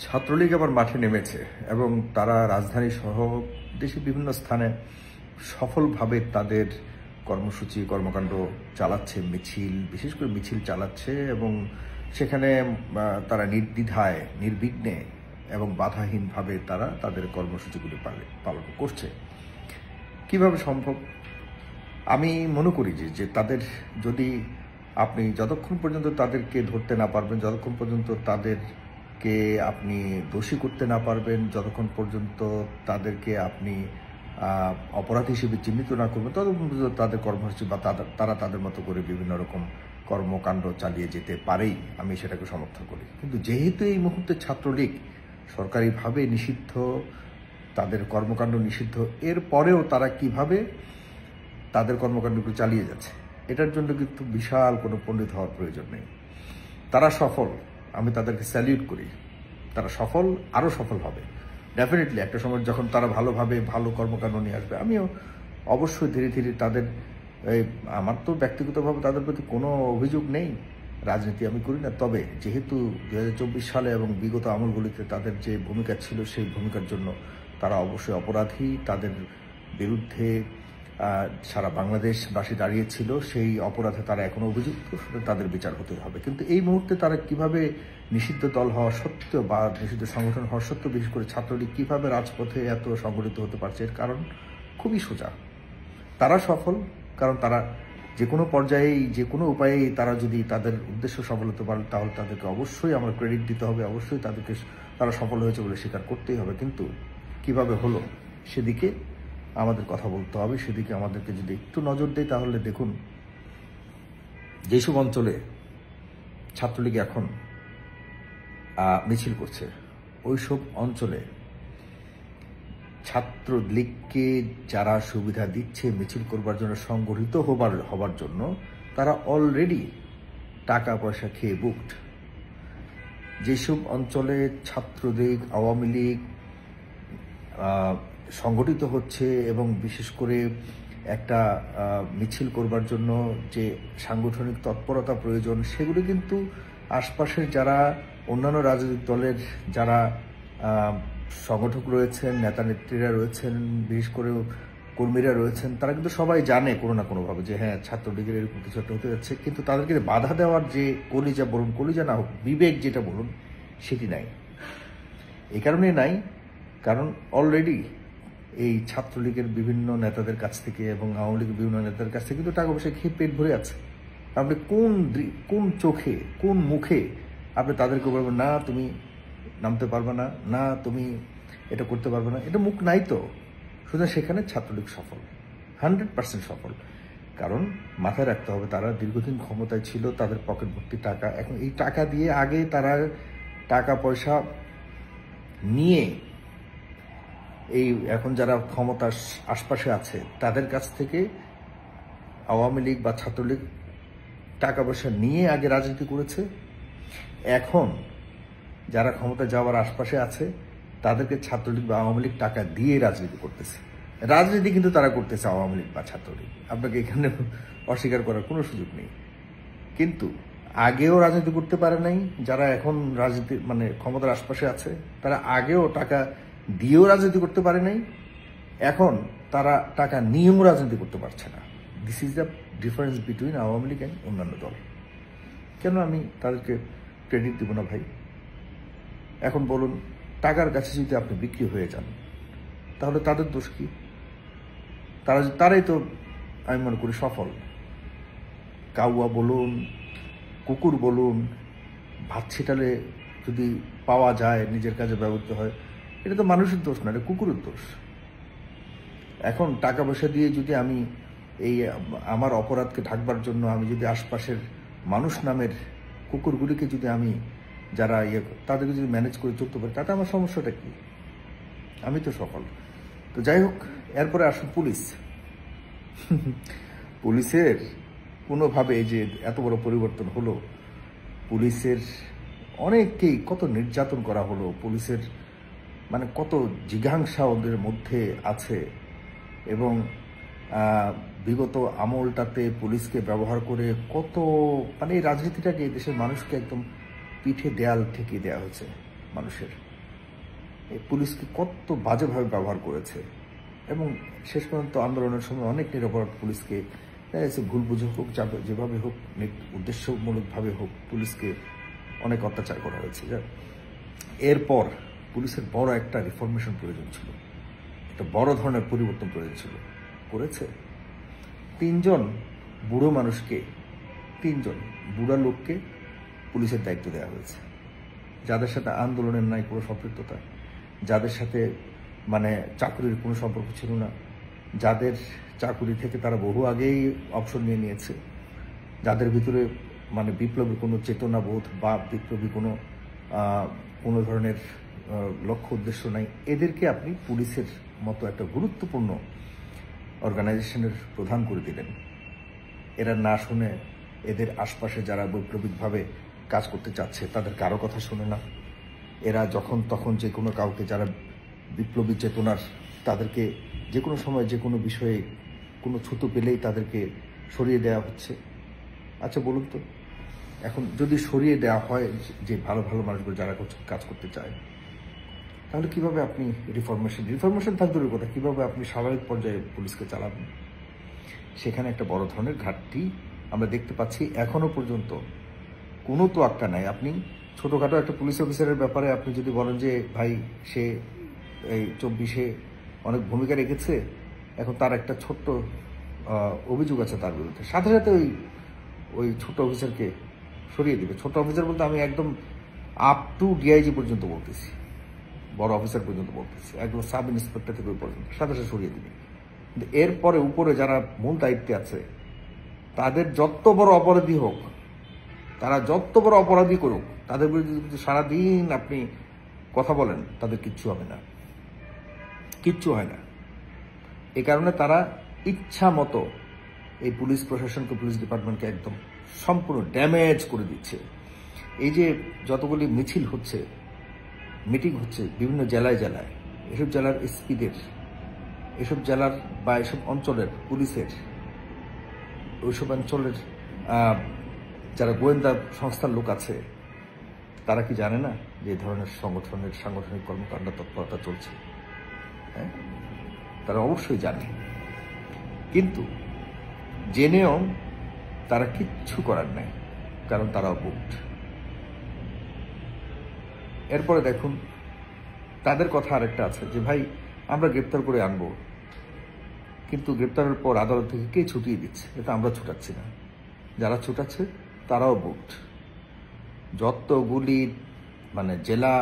ছাত্রলীগ আবার মাঠে নেমেছে এবং তারা রাজধানী সহ দেশের বিভিন্ন স্থানে সফলভাবে তাদের কর্মসূচি কর্মকাণ্ড চালাচ্ছে, বিশেষ করে মিছিল চালাচ্ছে এবং সেখানে তারা নির্দ্বিধায় নির্বিঘ্নে এবং বাধাহীনভাবে তারা তাদের কর্মসূচিগুলি পালন করছে। কিভাবে সম্ভব? আমি মনে করি যে তাদের যদি আপনি যতক্ষণ পর্যন্ত তাদেরকে ধরতে না পারবেন, যতক্ষণ পর্যন্ত তাদেরকে আপনি দোষী করতে না পারবেন, যতক্ষণ পর্যন্ত তাদেরকে আপনি অপরাধী হিসেবে চিহ্নিত না করবেন, ততক্ষণ পর্যন্ত তাদের কর্মসূচি বা তারা তাদের মতো করে বিভিন্ন রকম কর্মকাণ্ড চালিয়ে যেতে পারেই, আমি সেটাকে সমর্থন করি। কিন্তু যেহেতু এই মুহূর্তে ছাত্রলীগ সরকারিভাবে নিষিদ্ধ, তাদের কর্মকাণ্ড নিষিদ্ধ, এর পরেও তারা কিভাবে তাদের কর্মকাণ্ডগুলো চালিয়ে যাচ্ছে, এটার জন্য কিন্তু বিশাল কোনো পণ্ডিত হওয়ার প্রয়োজন নেই। তারা সফল, আমি তাদেরকে স্যালিউট করি। তারা সফল, আরও সফল হবে ডেফিনেটলি। একটা সময় যখন তারা ভালোভাবে ভালো কর্মকাণ্ড নিয়ে আসবে, আমিও অবশ্যই ধীরে ধীরে তাদের, আমার তো ব্যক্তিগতভাবে তাদের প্রতি কোনো অভিযোগ নেই, রাজনীতি আমি করি না। তবে যেহেতু 2024 সালে এবং বিগত আমলগুলিতে তাদের যে ভূমিকা ছিল, সেই ভূমিকার জন্য তারা অবশ্যই অপরাধী। তাদের বিরুদ্ধে সারা বাংলাদেশবাসী দাঁড়িয়েছিল, সেই অপরাধে তারা এখনো অভিযুক্ত, তাদের বিচার হতে হবে। কিন্তু এই মুহূর্তে তারা কিভাবে নিষিদ্ধ দল হওয়া সত্ত্বেও বা নিষিদ্ধ সংগঠন হওয়া সত্ত্বেও, বিশেষ করে ছাত্রলীগ কিভাবে রাজপথে এত সংগঠিত হতে পারছে, এর কারণ খুবই সোজা। তারা সফল কারণ তারা যে কোনো পর্যায়েই, যে কোনো উপায়েই তারা যদি তাদের উদ্দেশ্য সফল হতে পারে, তাহলে তাদেরকে অবশ্যই আমরা ক্রেডিট দিতে হবে, অবশ্যই তারা সফল হয়েছে বলে স্বীকার করতেই হবে। কিন্তু কিভাবে হলো সেদিকে আমাদের কথা বলতে হবে, সেদিকে আমাদেরকে যদি একটু নজর দেয়, তাহলে দেখুন যেসব অঞ্চলে ছাত্রলীগ এখন মিছিল করছে, ওইসব অঞ্চলে ছাত্রলীগকে যারা সুবিধা দিচ্ছে মিছিল করবার জন্য, সংগঠিত হবার জন্য, তারা অলরেডি টাকা পয়সা খেয়ে বুকড। যেসব অঞ্চলে ছাত্রলীগ, আওয়ামী লীগ সংগঠিত হচ্ছে এবং বিশেষ করে একটা মিছিল করবার জন্য যে সাংগঠনিক তৎপরতা প্রয়োজন, সেগুলো কিন্তু আশপাশের যারা অন্যান্য রাজনৈতিক দলের যারা সংগঠক রয়েছেন, নেতা নেত্রীরা রয়েছেন, বিশেষ করে কর্মীরা রয়েছেন, তারা কিন্তু সবাই জানে কোনো না কোনোভাবে যে হ্যাঁ, ছাত্রলীগের এরকম কিছু একটা হতে যাচ্ছে। কিন্তু তাদেরকে বাধা দেওয়ার যে কলিজা বলুন, কলিজা না হোক, বিবেক যেটা বলুন, সেটি নাই। এই কারণে নাই কারণ অলরেডি এই ছাত্রলীগের বিভিন্ন নেতাদের কাছ থেকে এবং আওয়ামী লীগের বিভিন্ন নেতাদের কাছ থেকে কিন্তু টাকা পয়সা খেয়ে পেট ভরে আছে। আপনি কোন চোখে, কোন মুখে আপনি তাদেরকে বলবেন না তুমি নামতে পারবে না, না তুমি এটা করতে পারবে না? এটা মুখ নাই তো। সুতরাং সেখানে ছাত্রলীগ সফল, 100% সফল। কারণ মাথায় রাখতে হবে, তারা দীর্ঘদিন ক্ষমতায় ছিল, তাদের পকেট ভর্তি টাকা। এখন এই টাকা দিয়ে আগে তারা টাকা পয়সা নিয়ে এই এখন যারা ক্ষমতার আশপাশে আছে তাদের কাছ থেকে আওয়ামী লীগ বা ছাত্রলীগ টাকা পয়সা নিয়ে আগে রাজনীতি করেছে। এখন যারা ক্ষমতা যাওয়ার আশপাশে আছে তাদেরকে ছাত্রলীগ বা আওয়ামী লীগ টাকা দিয়ে রাজনীতি করতেছে। রাজনীতি কিন্তু তারা করতেছে আওয়ামী লীগ বা ছাত্রলীগ, আপনাকে এখানে অস্বীকার করার কোনো সুযোগ নেই। কিন্তু আগেও রাজনীতি করতে পারে নাই যারা এখন রাজনীতি মানে ক্ষমতার আশপাশে আছে, তারা আগেও টাকা দিয়েও রাজনীতি করতে পারে নাই, এখন তারা টাকা নিয়েও রাজনীতি করতে পারছে না। This is the difference between Awami League and অন্যান্য দল। কেন আমি তাদেরকে ক্রেডিট দিব না ভাই? এখন বলুন, টাকার কাছে যদি আপনি বিক্রি হয়ে যান, তাহলে তাদের দোষ কি? তারাই তো আমি মনে করি সফল। কাউয়া বলুন, কুকুর বলুন, ভাত ছিটালে যদি পাওয়া যায়, নিজের কাজে ব্যবহৃত হয়, এটা তো মানুষের দোষ না, এটা কুকুরের দোষ। এখন টাকা পয়সা দিয়ে যদি আমি এই আমার অপরাধকে ঢাকবার জন্য আমি যদি আশপাশের মানুষ নামের কুকুরগুলিকে যদি আমি যারা তাদেরকে যদি ম্যানেজ করে চলতে পারি, তাতে আমার সমস্যাটা কি? আমি তো সফল। তো যাই হোক, এরপরে আসুন পুলিশ। পুলিশের কোনোভাবে যে এত বড় পরিবর্তন হলো, পুলিশের অনেককেই কত নির্যাতন করা হলো, পুলিশের মানে কত জিঘাংসা ওদের মধ্যে আছে এবং বিগত আমলটাতে পুলিশকে ব্যবহার করে কত মানে এই রাজনীতিটাকে দেশের মানুষকে একদম পিঠে দেয়াল ঠেকিয়ে দেওয়া হয়েছে মানুষের। এই পুলিশকে কত বাজেভাবে ব্যবহার করেছে এবং শেষ পর্যন্ত আন্দোলনের সময় অনেক নিরপরাধ পুলিশকে ভুল বুঝে হোক যেভাবে হোক উদ্দেশ্যমূলকভাবে হোক পুলিশকে অনেক অত্যাচার করা হয়েছে। এরপর পুলিশের বড় একটা রিফরমেশন প্রয়োজন ছিল, একটা বড় ধরনের পরিবর্তন প্রয়োজন ছিল, করেছে। 3 জন বুড়ো মানুষকে, 3 জন বুড়া লোককে পুলিশের দায়িত্ব দেওয়া হয়েছে, যাদের সাথে আন্দোলনের নাই কোনো সম্পৃক্ততা, যাদের সাথে মানে চাকরির কোনো সম্পর্ক ছিল না, যাদের চাকরি থেকে তারা বহু আগেই অবসর নিয়ে নিয়েছে, যাদের ভিতরে মানে বিপ্লবী কোনো চেতনাবোধ বা বিপ্লবী কোনো ধরনের লক্ষ্য উদ্দেশ্য নাই, এদেরকে আপনি পুলিশের মতো একটা গুরুত্বপূর্ণ অর্গানাইজেশনের প্রধান করে দিলেন। এরা না শুনে এদের আশপাশে যারা বৈপ্লবিকভাবে কাজ করতে চাচ্ছে তাদের কারো কথা শুনে না। এরা যখন তখন যে কোনো কাউকে যারা বিপ্লবী চেতনার, তাদেরকে যে কোনো সময় যে কোনো বিষয়ে কোনো ছুতো পেলেই তাদেরকে সরিয়ে দেওয়া হচ্ছে। আচ্ছা বলুন তো, এখন যদি সরিয়ে দেওয়া হয় যে ভালো ভালো মানুষগুলো যারা কাজ করতে চায়, তাহলে কিভাবে আপনি রিফরমেশন থাক দূরের কথা, কিভাবে আপনি স্বাভাবিক পর্যায়ে পুলিশকে চালাবেন? সেখানে একটা বড় ধরনের ঘাটতি আমরা দেখতে পাচ্ছি। এখনো পর্যন্ত কোনো তোয়াক্কা নাই। আপনি ছোটোখাটো একটা পুলিশ অফিসারের ব্যাপারে আপনি যদি বলেন যে ভাই সে এই 24-এ অনেক ভূমিকা রেখেছে, এখন তার একটা ছোট্ট অভিযোগ আছে তার বিরুদ্ধে, সাথে সাথে ওই ছোট অফিসারকে সরিয়ে দিবে। ছোট অফিসার বলতে আমি একদম আপ টু ডিআইজি পর্যন্ত বলতেছি, বড় অফিসার পর্যন্ত বলতেছি, একদম সাব ইন্সপেক্টর থেকে ওই পর্যন্ত সাথে সাথে সরিয়ে দিবে। কিন্তু এরপরে উপরে যারা মূল দায়িত্বে আছে তাদের যত বড় অপরাধী হোক, তারা যত বড় অপরাধী করুক, তাদের বিরুদ্ধে যদি সারাদিন আপনি কথা বলেন তাদের কিচ্ছু হবে না, কিচ্ছু হয় না। এই কারণে তারা ইচ্ছা মতো এই পুলিশ প্রশাসনকে, পুলিশ ডিপার্টমেন্টকে একদম সম্পূর্ণ ড্যামেজ করে দিচ্ছে। এই যে যতগুলি মিছিল হচ্ছে, মিটিং হচ্ছে বিভিন্ন জেলায় জেলায়, এসব জেলার এসপিদের, এসব জেলার বা এসব অঞ্চলের পুলিশের, ওইসব অঞ্চলের যারা গোয়েন্দা সংস্থার লোক আছে, তারা কি জানে না যে এই ধরনের সাংগঠনিক কর্মকাণ্ড তৎপরতা চলছে? হ্যাঁ, তারা অবশ্যই জানে, কিন্তু জেনেও তারা কিচ্ছু করার নাই, কারণ তারা বুকড। এরপরে দেখুন তাদের কথা আরেকটা আছে যে ভাই আমরা গ্রেপ্তার করে আনবো, কিন্তু গ্রেপ্তারের পর আদালত থেকে কে ছুটিয়ে দিচ্ছে? এটা আমরা ছুটাচ্ছি না, যারা ছুটাচ্ছে তারাও বুকড। যতগুলি মানে জেলা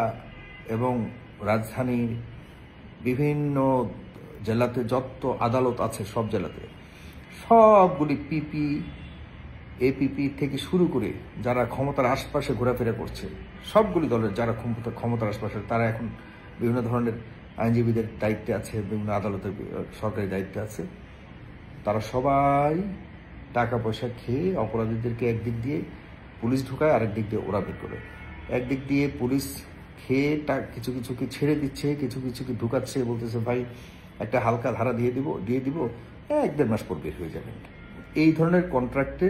এবং রাজধানীর বিভিন্ন জেলাতে যত আদালত আছে, সব জেলাতে সবগুলি পিপি, এপিপি থেকে শুরু করে যারা ক্ষমতার আশপাশে ঘোরাফেরা করছে, সবগুলি দলের যারা ক্ষমতার আশপাশে, তারা এখন বিভিন্ন ধরনের আইনজীবীদের দায়িত্বে আছে, বিভিন্ন আদালতের সরকারি দায়িত্বে আছে, তারা সবাই টাকা পয়সা খেয়ে অপরাধীদেরকে একদিক দিয়ে পুলিশ ঢুকায়, আরেক দিক দিয়ে ওরা বের করে। একদিক দিয়ে পুলিশ খেয়ে কিছু কিছুকে ছেড়ে দিচ্ছে, কিছু কিছুকে ঢুকাচ্ছে, বলতেছে ভাই একটা হালকা ধারা দিয়ে দিব 1-1.5 মাস পর বের হয়ে যাবেন। এই ধরনের কন্ট্রাক্টে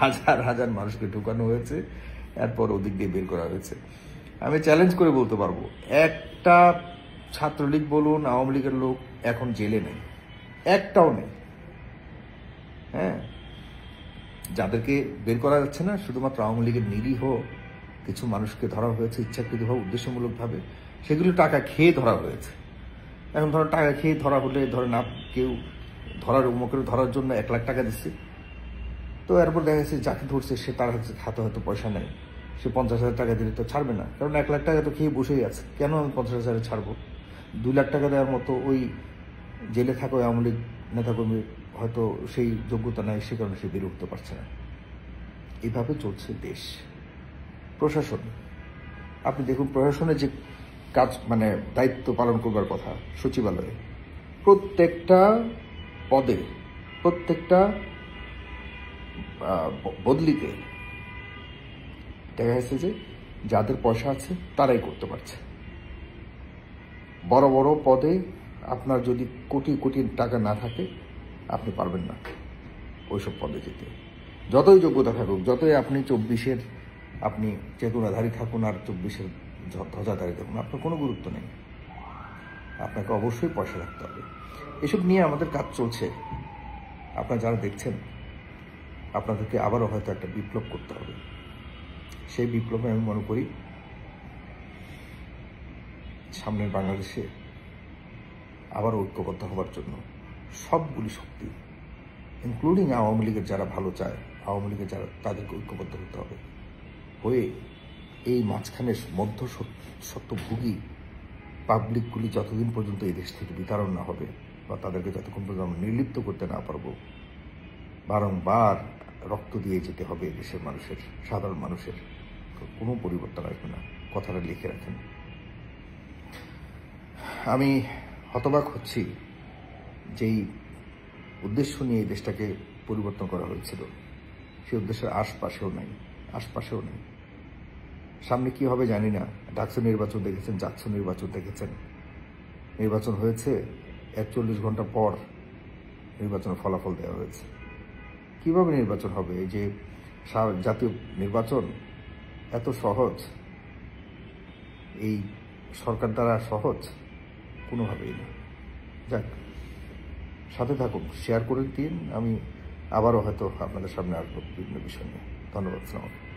হাজার হাজার মানুষকে ঢুকানো হয়েছে, এরপর ওদিক দিয়ে বের করা হয়েছে। আমি চ্যালেঞ্জ করে বলতে পারবো, একটা ছাত্রলীগ বলুন, আওয়ামী লীগের লোক এখন জেলে নেই, একটাও নেই। হ্যাঁ, যাদেরকে বের করা যাচ্ছে না শুধুমাত্র আওয়ামী লীগের নিরীহ কিছু মানুষকে ধরা হয়েছে ইচ্ছাকৃতভাবে, উদ্দেশ্যমূলকভাবে, সেগুলো টাকা খেয়ে ধরা হয়েছে। এখন ধরেন টাকা খেয়ে ধরা হলে, ধরেন কেউ ধরার জন্য 1 লাখ টাকা দিচ্ছে, তো এরপর দেখা যাচ্ছে যাকে ধরছে সে তার হাতে হয়তো পয়সা নেই, সে 50,000 টাকা দিলে তো ছাড়বে না, কারণ 1 লাখ টাকা তো খেয়ে বসেই আছে, কেন আমি 50,000 ছাড়বো? 2 লাখ টাকা দেওয়ার মতো ওই জেলে থাকা আওয়ামী লীগ নেতাকর্মীর হয়তো সেই যোগ্যতা নাই, সে কারণে সে বের উঠতে পারছে না। এইভাবে চলছে দেশ। প্রশাসন, আপনি দেখুন প্রশাসনের যে কাজ মানে দায়িত্ব পালন করবার কথা, সচিবালয়ে প্রত্যেকটা পদে, প্রত্যেকটা বদলিতে দেখা যাচ্ছে যে যাদের পয়সা আছে তারাই করতে পারছে। বড় বড় পদে আপনার যদি কোটি কোটি টাকা না থাকে, আপনি পারবেন না ওইসব পদে যেতে, যতই যোগ্যতা থাকুক, যতই আপনি 24-এর আপনি চেতনাধারী থাকুন আর 24-এর ধ্বজাধারী দেখুন, আপনার কোনো গুরুত্ব নেই। আপনাকে অবশ্যই পয়সা রাখতে হবে। এসব নিয়ে আমাদের কাজ চলছে। আপনারা যারা দেখছেন, আপনাদেরকে আবারও হয়তো একটা বিপ্লব করতে হবে। সেই বিপ্লবে আমি মনে করি সামনের বাংলাদেশে আবার ঐক্যবদ্ধ হওয়ার জন্য সবগুলি শক্তি, ইনক্লুডিং আওয়ামী লীগের যারা ভালো চায়, আওয়ামী লীগের যারা, তাদেরকে ঐক্যবদ্ধ হতে হবে। হয়ে এই মাঝখানে সত্যভোগী পাবলিকগুলি যতদিন পর্যন্ত এই দেশ থেকে বিতাড়ন না হবে, বা তাদেরকে যতক্ষণ পর্যন্ত আমরা নির্লিপ্ত করতে না পারবো, বারংবার রক্ত দিয়ে যেতে হবে দেশের মানুষের, সাধারণ মানুষের। কোনো পরিবর্তন আসবে না, কথাটা লিখে রাখেন। আমি হতবাক হচ্ছি যেই উদ্দেশ্য নিয়ে এই দেশটাকে পরিবর্তন করা হয়েছিল, সেই উদ্দেশ্যের আশপাশেও নেই। সামনে কি হবে জানি না। ডাকসু নির্বাচন দেখেছেন, জাকসু নির্বাচন দেখেছেন। নির্বাচন হয়েছে ৪১ ঘন্টা পর নির্বাচনের ফলাফল দেওয়া হয়েছে। কিভাবে নির্বাচন হবে? এই যে জাতীয় নির্বাচন এত সহজ, এই সরকার দ্বারা সহজ কোনোভাবেই না। যাক, সাথে থাকুন, শেয়ার করে দিন। আমি আবারও হয়তো আপনাদের সামনে আসবো বিভিন্ন বিষয় নিয়ে। ধন্যবাদ। আসসালামু আলাইকুম।